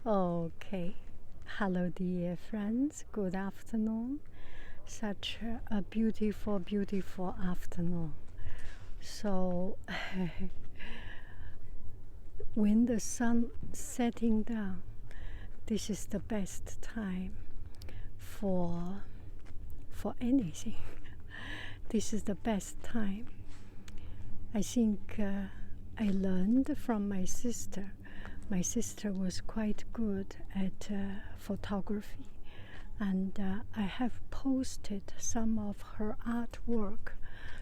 Okay. Hello, dear friends. Good afternoon. Such a beautiful, beautiful afternoon. So, when the sun setting down, this is the best time for anything. This is the best time. I think I learned from my sister. My sister was quite good at photography, and I have posted some of her artwork,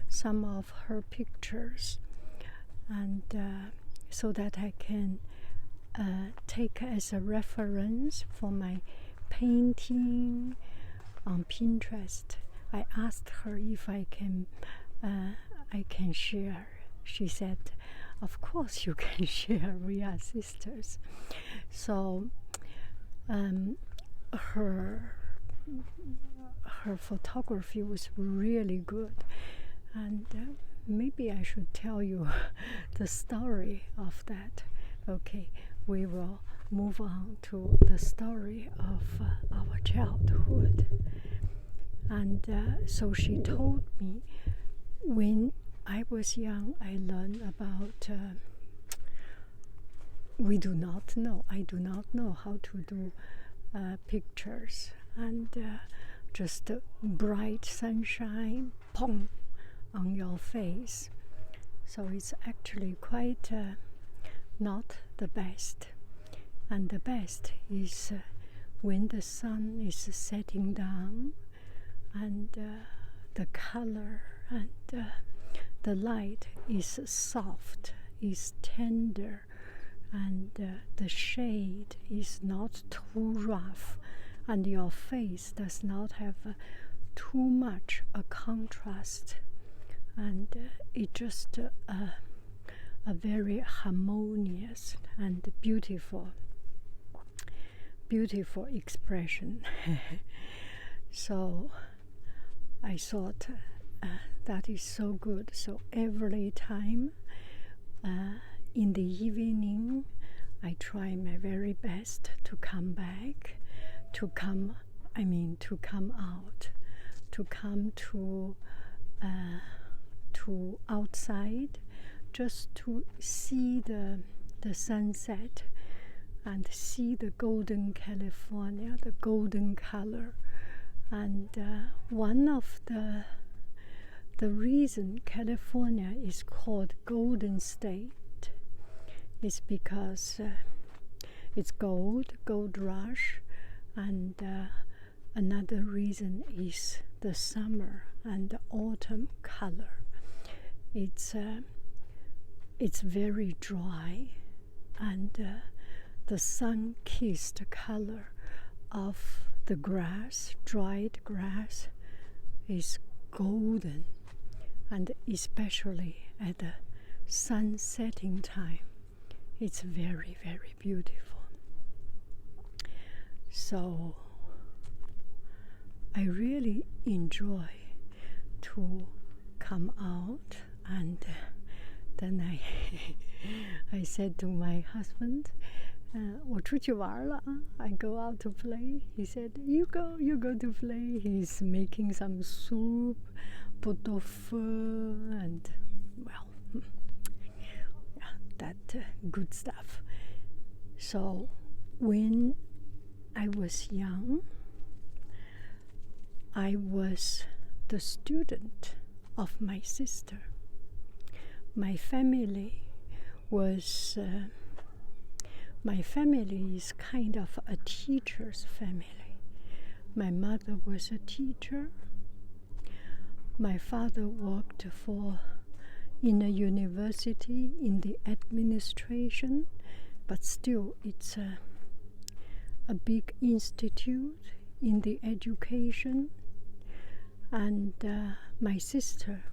some of her pictures, and so that I can take as a reference for my painting on Pinterest. I asked her if I can share. She said, "Of course you can share. We are sisters." So her photography was really good, and maybe I should tell you the story of that. Okay, we will move on to the story of our childhood. And so she told me, when I was young, I learned about I do not know how to do pictures, and just bright sunshine, pong, on your face. So it's actually quite not the best. And the best is when the sun is setting down, and the color and the light is soft, is tender, and the shade is not too rough, and your face does not have too much a contrast, and it's just a very harmonious and beautiful expression. So I thought that is so good. So every time in the evening, I try my very best to come back, to come out, to come to outside, just to see the sunset and see the golden California, the golden color. And one of the reason California is called Golden State is because it's gold rush, and another reason is the summer and the autumn color. It's very dry, and the sun-kissed color of the grass, dried grass, is golden, and especially at the sun setting time, it's very, very beautiful. So I really enjoy to come out, and then I said to my husband, 我出去玩了 I go out to play. He said, you go to play. He's making some soup, pot au feu, and well, yeah, that good stuff. So when I was young, I was the student of my sister. My family is kind of a teacher's family. My mother was a teacher. My father worked in a university in the administration, but still it's a big institute in the education. And my sister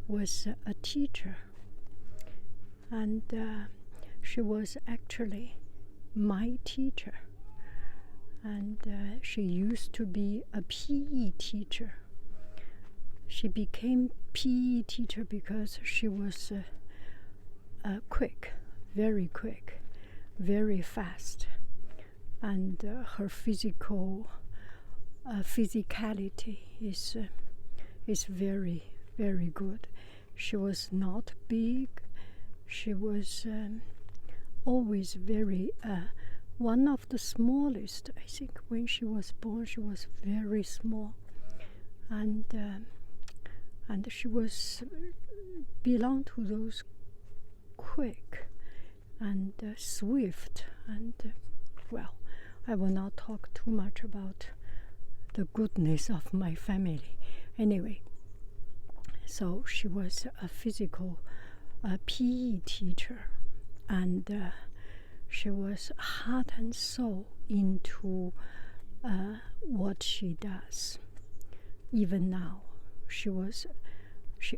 was a teacher, and she was actually my teacher, and she used to be a PE teacher. She became PE teacher because she was quick, very fast, and her physicality is very, very good. She was not big. She was always very one of the smallest. I think when she was born, she was very small, and she was belonged to those quick and swift and well. I will not talk too much about the goodness of my family. Anyway, so she was a physical PE teacher, and she was heart and soul into what she does. Even now, she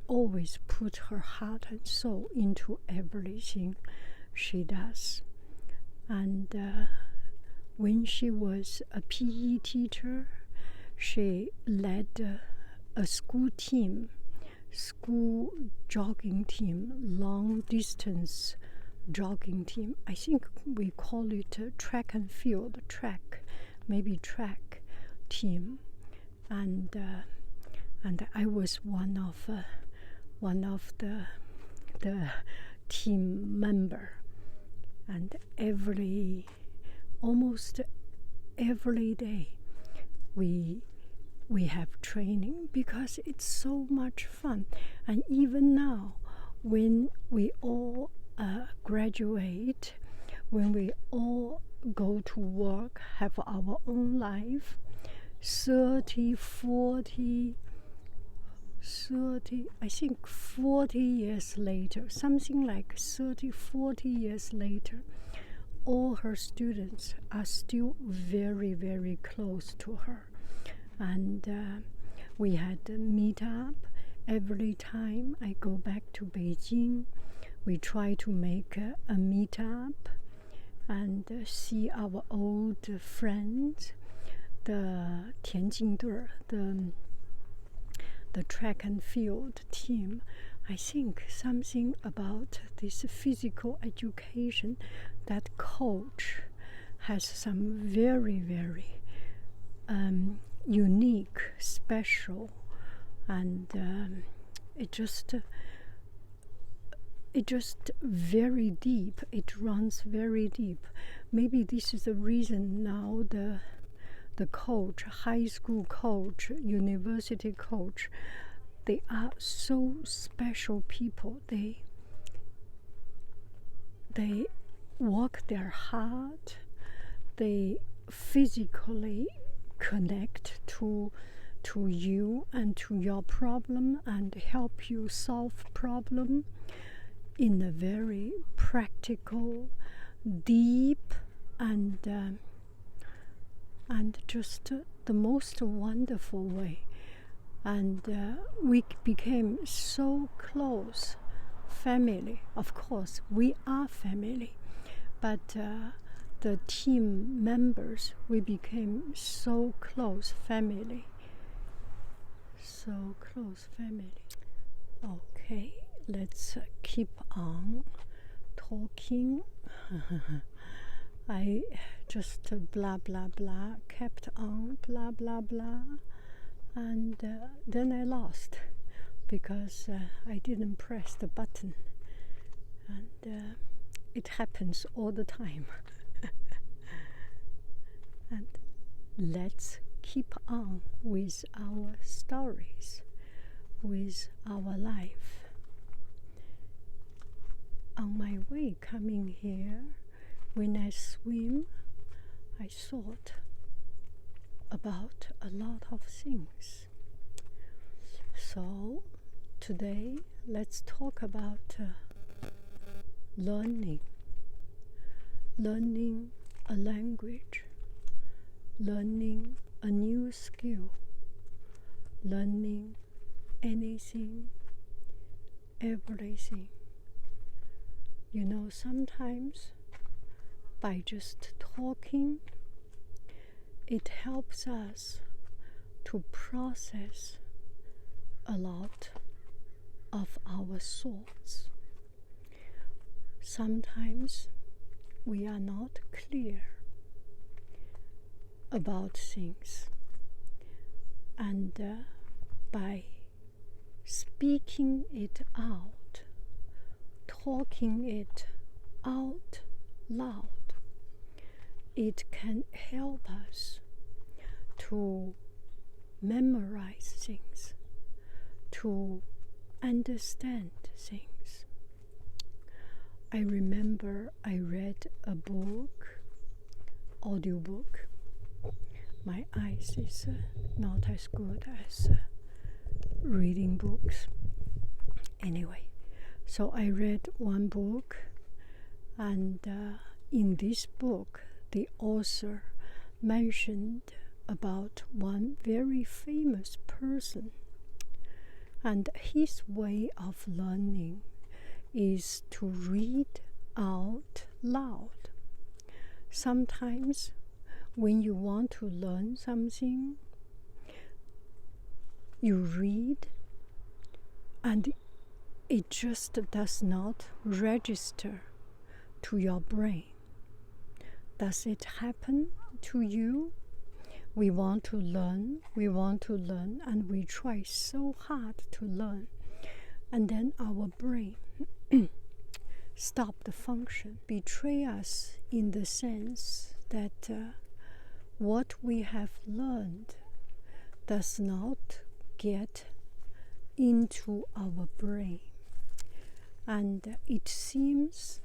always put her heart and soul into everything she does. And when she was a PE teacher, she led a school jogging team, long distance jogging team. I think we call it track and field, track team, and I was one of the team member, and almost every day we have training because it's so much fun. And even now, when we all graduate, when we all go to work, have our own life, 40 years later, something like 40 years later, all her students are still very, very close to her. And we had a meetup every time I go back to Beijing. We try to make a meetup and see our old friends, the Tianjin队, the track and field team. I think something about this physical education, that coach has some very, very unique, special, and it just very deep. It runs very deep. Maybe this is the reason now the coach, high school coach, university coach, they are so special people. They work their heart. They physically connect to you and to your problem and help you solve problem in a very practical, deep, and just the most wonderful way. And we became so close family. Of course, we are family, but the team members, we became so close family. So close family. Okay, let's keep on talking. I just blah blah blah, kept on blah blah blah, and then I lost because I didn't press the button, and it happens all the time. And let's keep on with our stories, with our life. On my way coming here, when I swim, I thought about a lot of things. So today, let's talk about learning a language, learning a new skill, learning anything, everything. You know, sometimes by just talking, it helps us to process a lot of our thoughts. Sometimes we are not clear. about things. And by speaking it out, talking it out loud, it can help us to memorize things, to understand things. I remember I read a book, audiobook. My eyes is not as good as reading books. Anyway, so I read one book, and in this book, the author mentioned about one very famous person, and his way of learning is to read out loud. Sometimes when you want to learn something, you read and it just does not register to your brain. Does it happen to you? We want to learn, and we try so hard to learn, and then our brain stop the function, betray us in the sense that what we have learned does not get into our brain. And it seems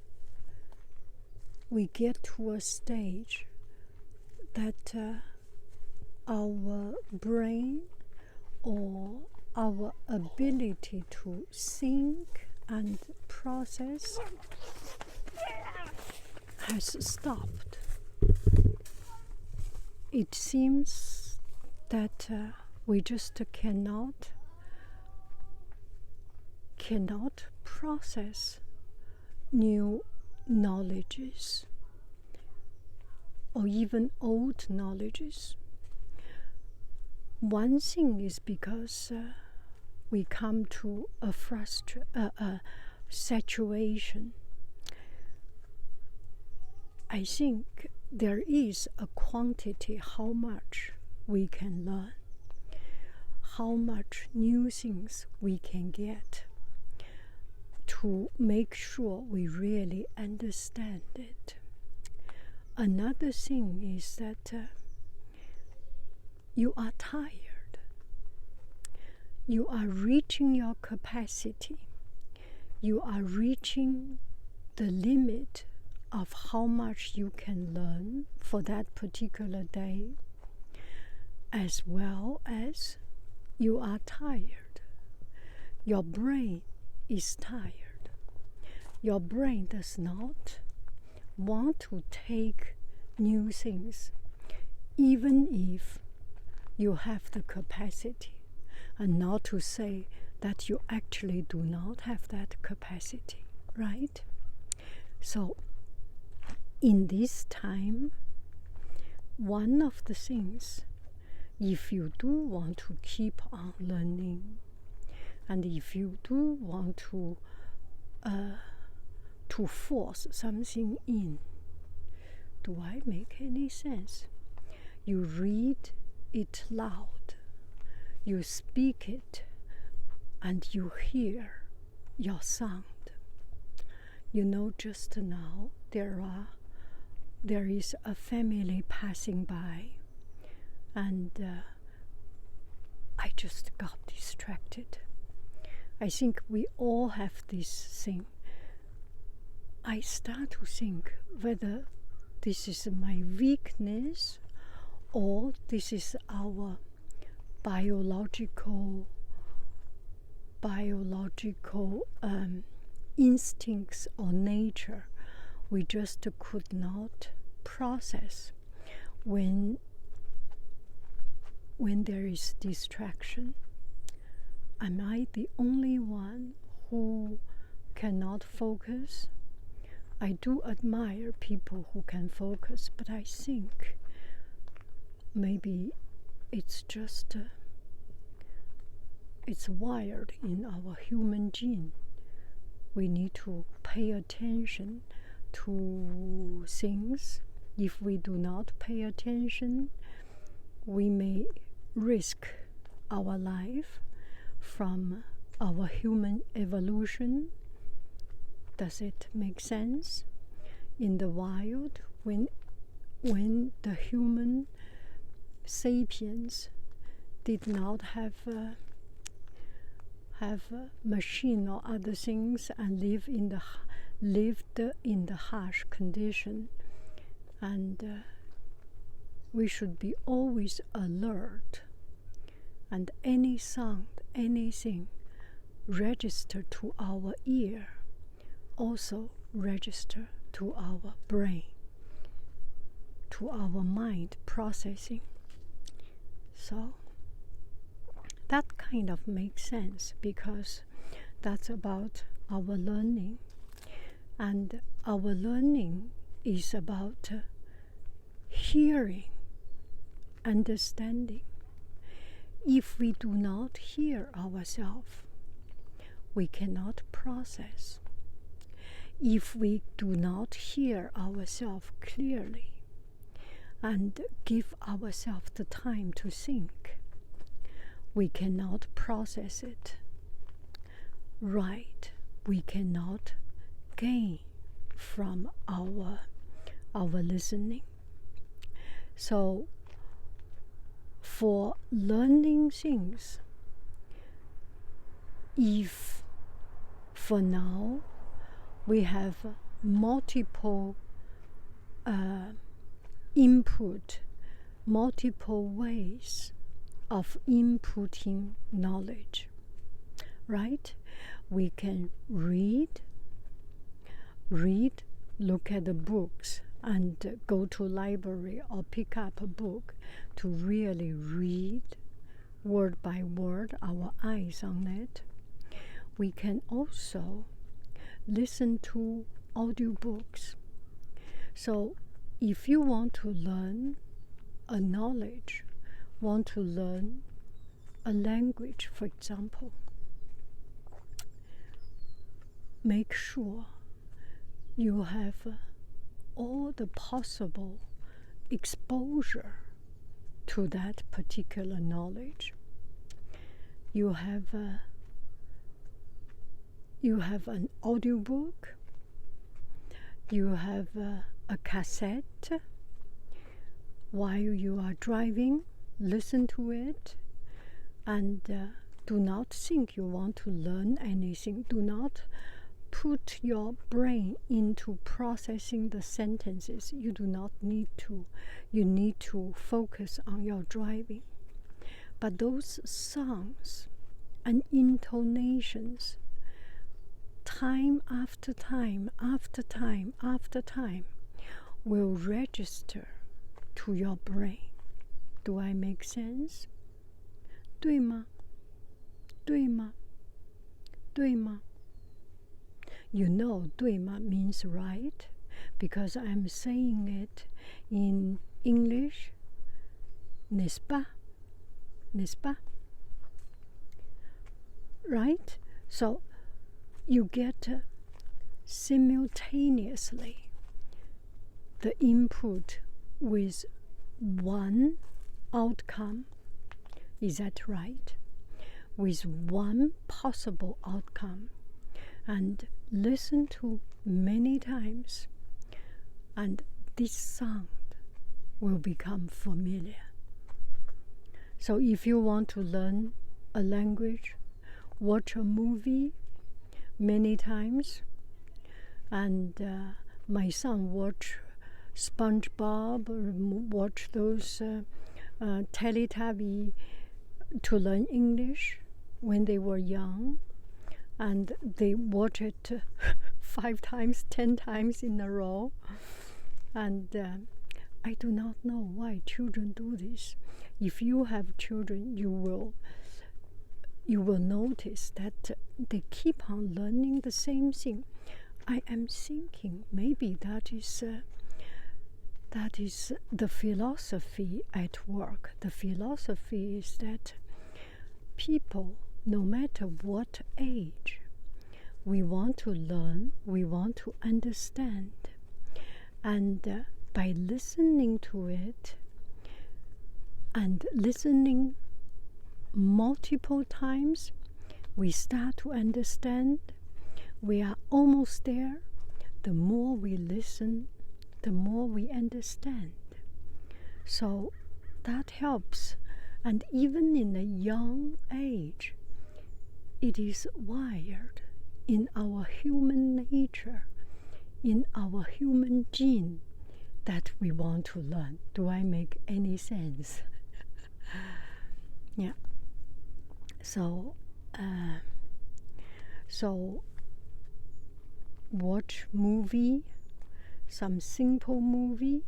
we get to a stage that our brain or our ability to think and process has stopped. It seems that we just cannot process new knowledges or even old knowledges. One thing is because we come to a saturation. I think there is a quantity how much we can learn, how much new things we can get to make sure we really understand it. Another thing is that you are tired. You are reaching your capacity. You are reaching the limit of how much you can learn for that particular day, as well as you are tired. Your brain is tired. Your brain does not want to take new things, even if you have the capacity, and not to say that you actually do not have that capacity, right? So in this time, one of the things, if you do want to keep on learning, and if you do want to force something in, do I make any sense? You read it loud, you speak it, and you hear your sound. You know, just now there is a family passing by, and I just got distracted. I think we all have this thing. I start to think whether this is my weakness or this is our biological instincts or nature. We just could not process when there is distraction. Am I the only one who cannot focus? I do admire people who can focus, but I think maybe it's just it's wired in our human gene. We need to pay attention to things If we do not pay attention, we may risk our life from our human evolution. Does it make sense? In the wild, when the human sapiens did not have a machine or other things and lived in the harsh condition, and we should be always alert, and any sound, anything register to our ear also register to our brain, to our mind processing. So that kind of makes sense, because that's about our learning, and our learning is about hearing, understanding. If we do not hear ourselves, we cannot process. If we do not hear ourselves clearly and give ourselves the time to think, we cannot process it right. We cannot gain from our listening. So for learning things, if for now we have multiple input, multiple ways of inputting knowledge, right? We can read, look at the books, and go to library or pick up a book to really read word by word, our eyes on it. We can also listen to audiobooks. So if you want to learn a knowledge, want to learn a language, for example, make sure you have all the possible exposure to that particular knowledge. You have an audiobook, you have a cassette. While you are driving, listen to it, and do not think you want to learn anything. Do not put your brain into processing the sentences. You do not need to. You need to focus on your driving. But those sounds and intonations, time after time after time after time, will register to your brain. Do I make sense? 对吗？对吗？对吗？ You know, 对吗 means right, because I'm saying it in English. N'est-ce pas? N'est-ce pas? Right? So you get simultaneously the input with one outcome. Is that right? With one possible outcome, and listen to many times, and this sound will become familiar. So if you want to learn a language, watch a movie many times, and my son watch SpongeBob, or watch those Teletubby to learn English when they were young, and they watch it 5 times, 10 times in a row. And I do not know why children do this. If you have children, you will notice that they keep on learning the same thing. I am thinking maybe that is the philosophy at work. The philosophy is that people, no matter what age, we want to learn, we want to understand. And by listening to it and listening multiple times, we start to understand. We are almost there. The more we listen, the more we understand. So that helps. And even in a young age, it is wired in our human nature, in our human gene, that we want to learn. Do I make any sense? Yeah. So watch movie, some simple movie.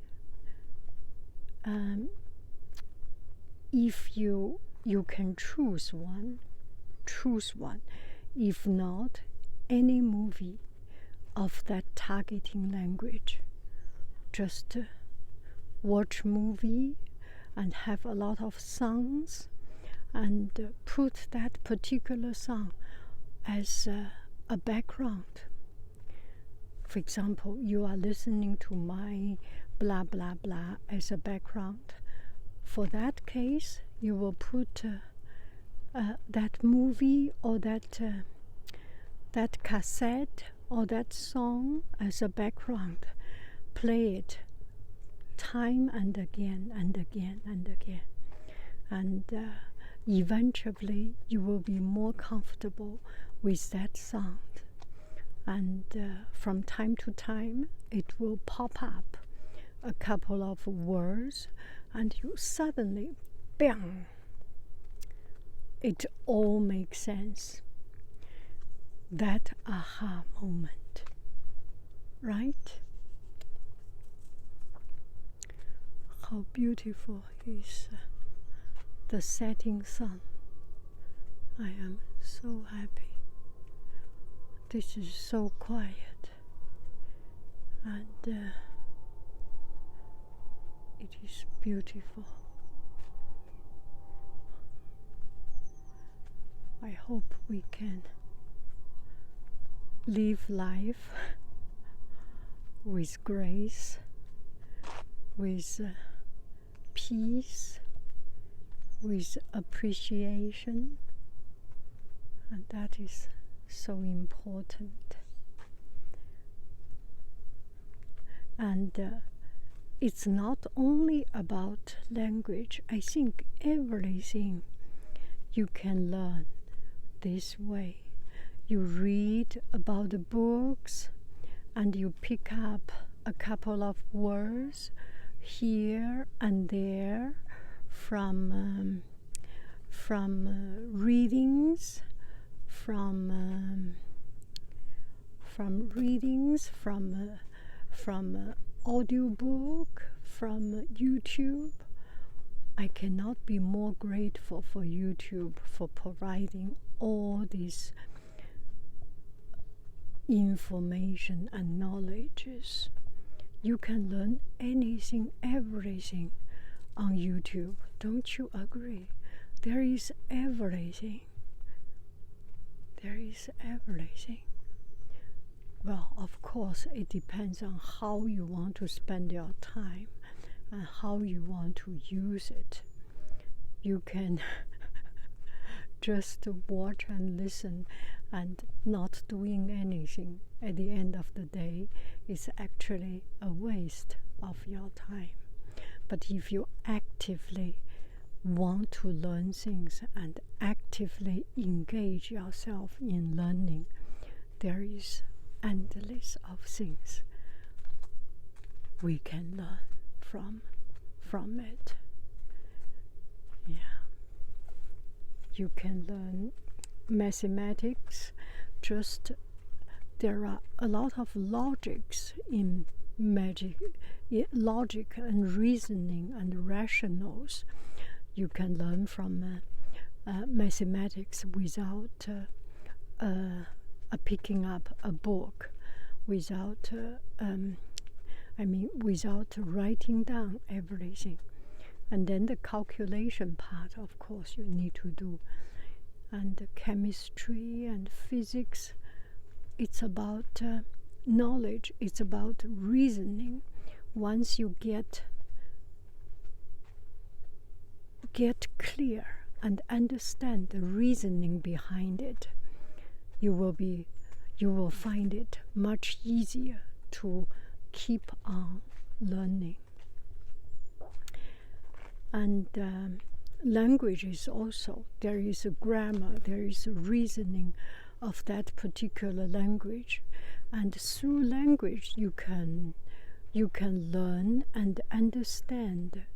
If you can choose one. If not, any movie of that targeting language. Just watch movie and have a lot of songs, and put that particular song as a background. For example, you are listening to my blah blah blah as a background. For that case, you will put that movie or that cassette or that song as a background. Play it time and again and again and again. And eventually you will be more comfortable with that sound. And from time to time it will pop up a couple of words, and you suddenly, bang, it all makes sense. That aha moment, right? How beautiful is the setting sun. I am so happy. This is so quiet, and it is beautiful. I hope we can live life with grace, with peace, with appreciation, and that is so important. And it's not only about language. I think everything you can learn this way. You read about the books and you pick up a couple of words here and there from readings, from audiobook, from YouTube. I cannot be more grateful for YouTube for providing all this information and knowledges. You can learn anything, everything on YouTube. Don't you agree? There is everything. There is everything. Well, of course, it depends on how you want to spend your time and how you want to use it. You can just watch and listen and not doing anything. At the end of the day, it's actually a waste of your time. But if you actively want to learn things and actively engage yourself in learning, there is endless of things we can learn from it. Yeah. You can learn mathematics. Just there are a lot of logics in logic and reasoning and rationals. You can learn from mathematics without picking up a book, without writing down everything. And then the calculation part, of course, you need to do. And the chemistry and physics, it's about knowledge, it's about reasoning. once you get clear and understand the reasoning behind it, you will find it much easier to keep on learning. And language is also, there is a grammar, there is a reasoning of that particular language, and through language you can learn and understand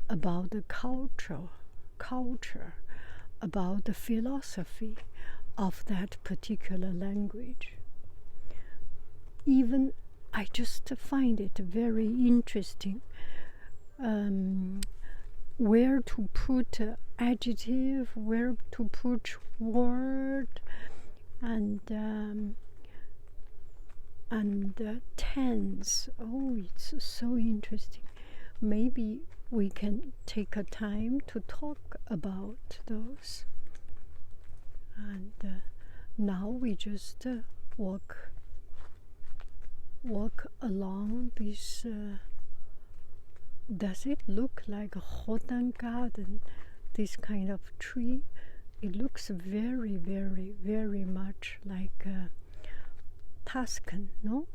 about the culture, about the philosophy of that particular language. Even I just find it very interesting where to put adjective, where to put word, and tense. Oh, it's so interesting. Maybe we can take a time to talk about those. And now we just walk along this. Does it look like a Hotan garden? This kind of tree? It looks very, very, very much like Tuscan, no?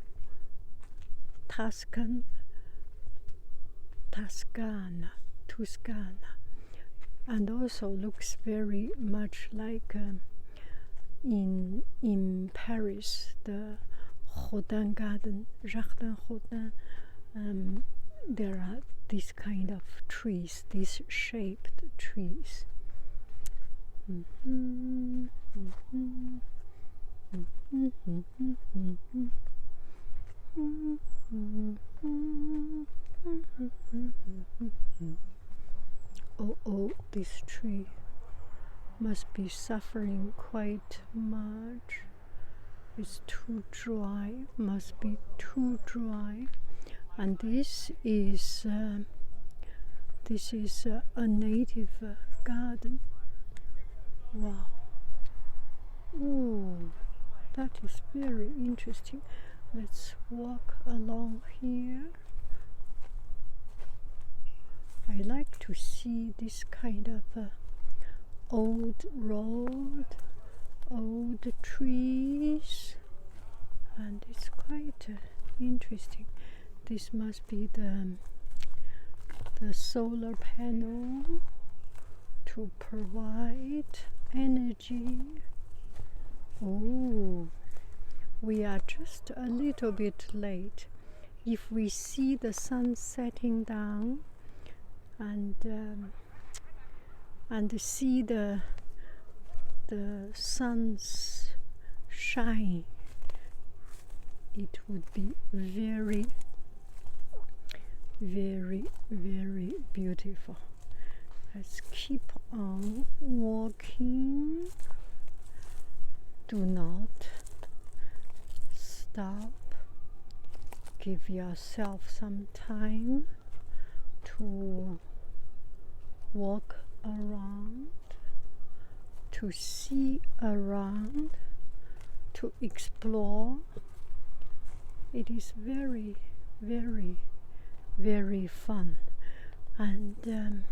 Tuscana, and also looks very much like in Paris, the Rodin Garden, Jardin Rodin. There are these kind of trees, these shaped trees. Oh, this tree must be suffering quite much. It's too dry, must be too dry. And this is a native garden. Wow. Oh, that is very interesting. Let's walk along here. I like to see this kind of old road, old trees, and it's quite interesting. This must be the solar panel to provide energy. Oh, we are just a little bit late. If we see the sun setting down and see the sun's shine, it would be very, very, very beautiful. Let's keep on walking. Do not stop. Give yourself some time to walk around, to see around, to explore. It is very, very, very fun. And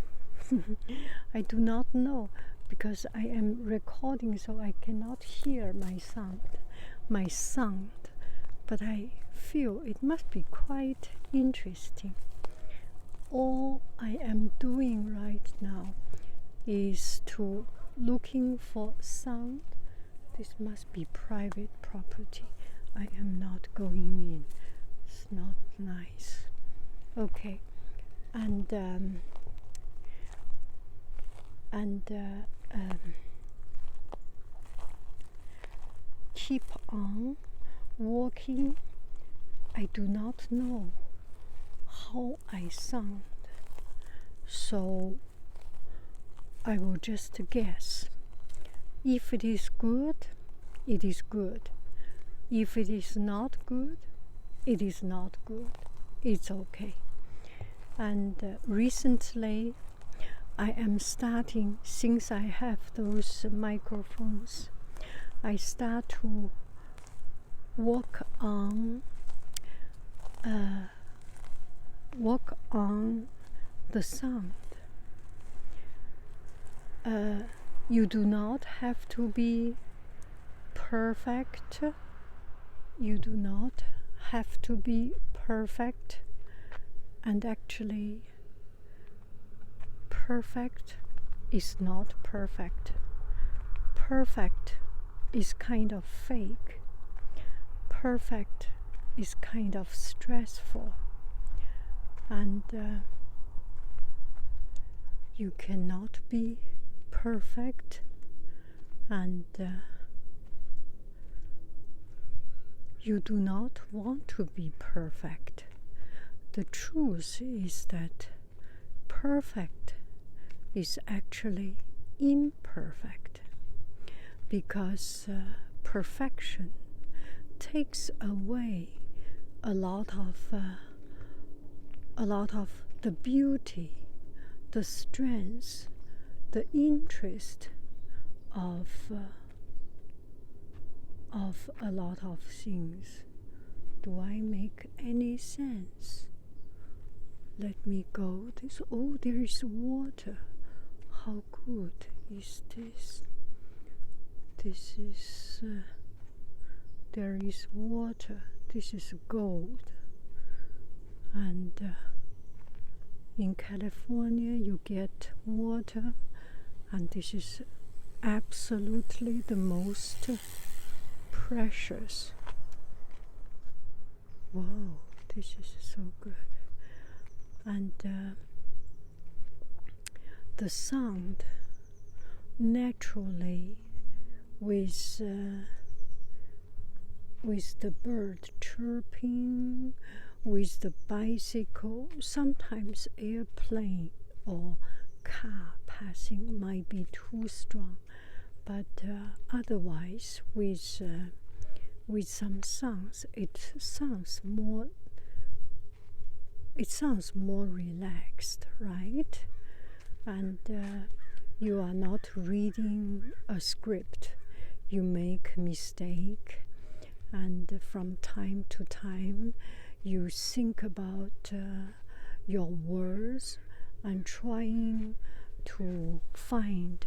I do not know, because I am recording, so I cannot hear my sound, but I feel it must be quite interesting. All I am doing right now is to looking for sound. This must be private property. I am not going in. It's not nice. Okay, and keep on walking. I do not know how I sound, so I will just guess. If it is good, it is good. If it is not good, it is not good. It's okay. And recently I am starting, since I have those microphones, I start to work on work on the sound. You do not have to be perfect. You do not have to be perfect. And actually, perfect is not perfect. Perfect is kind of fake. Perfect is kind of stressful. And you cannot be perfect, and you do not want to be perfect. The truth is that perfect is actually imperfect, because perfection takes away a lot of the beauty, the strength, the interest of a lot of things. Do I make any sense? Let me go. This, oh, there is water. How good is this? This is, there is water. This is gold. And in California, you get water, and this is absolutely the most precious. Wow, this is so good. And the sound naturally with the bird chirping, with the bicycle, sometimes airplane or car passing might be too strong, but otherwise with some sounds, it sounds more relaxed, right? And you are not reading a script. You make mistake, and from time to time you think about your words and trying to find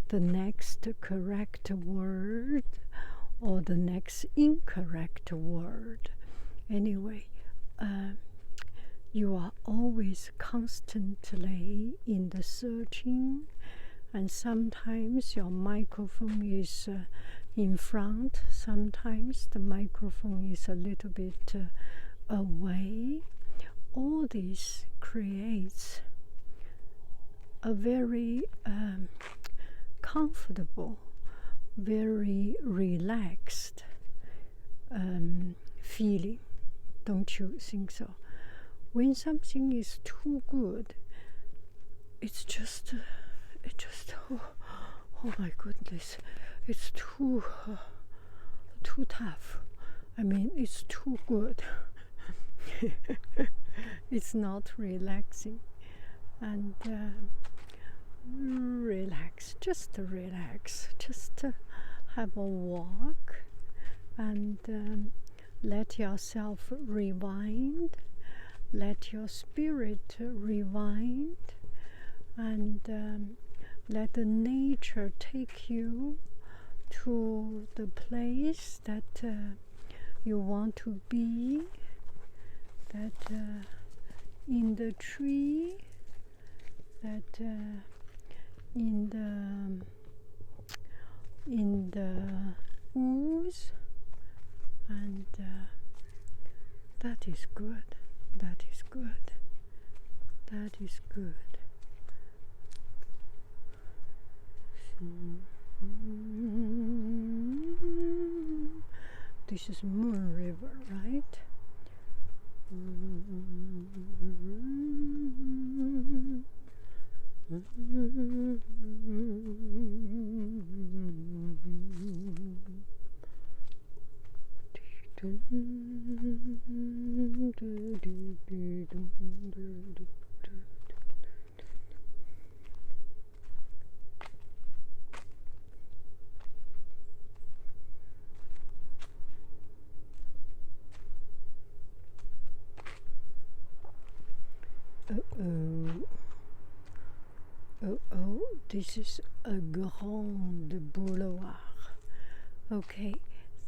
the next correct word or the next incorrect word. Anyway, you are always constantly in the searching, and sometimes your microphone is in front, sometimes the microphone is a little bit away. All this creates a very comfortable, very relaxed feeling. Don't you think so? When something is too good, it's just oh my goodness, it's too tough. I mean, it's too good. It's not relaxing. And relax, just have a walk, and let yourself rewind, let your spirit rewind, and let the nature take you to the place that you want to be, that in the tree, that in the woods, and that is good. That is good. That is good. This is Moon River, right? Oh, oh, this is a grand boulevard. Okay,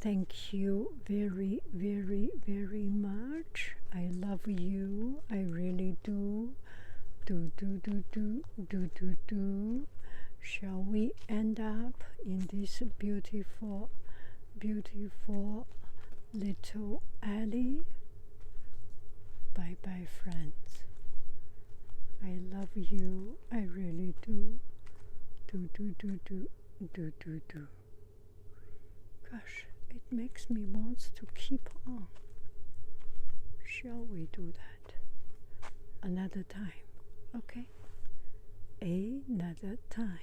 thank you very, very, very much. I love you. I really do. Do. Shall we end up in this beautiful, beautiful little alley? Bye bye, friends. I love you. I really do. Do. Gosh, it makes me want to keep on. Shall we do that another time? Okay? Another time.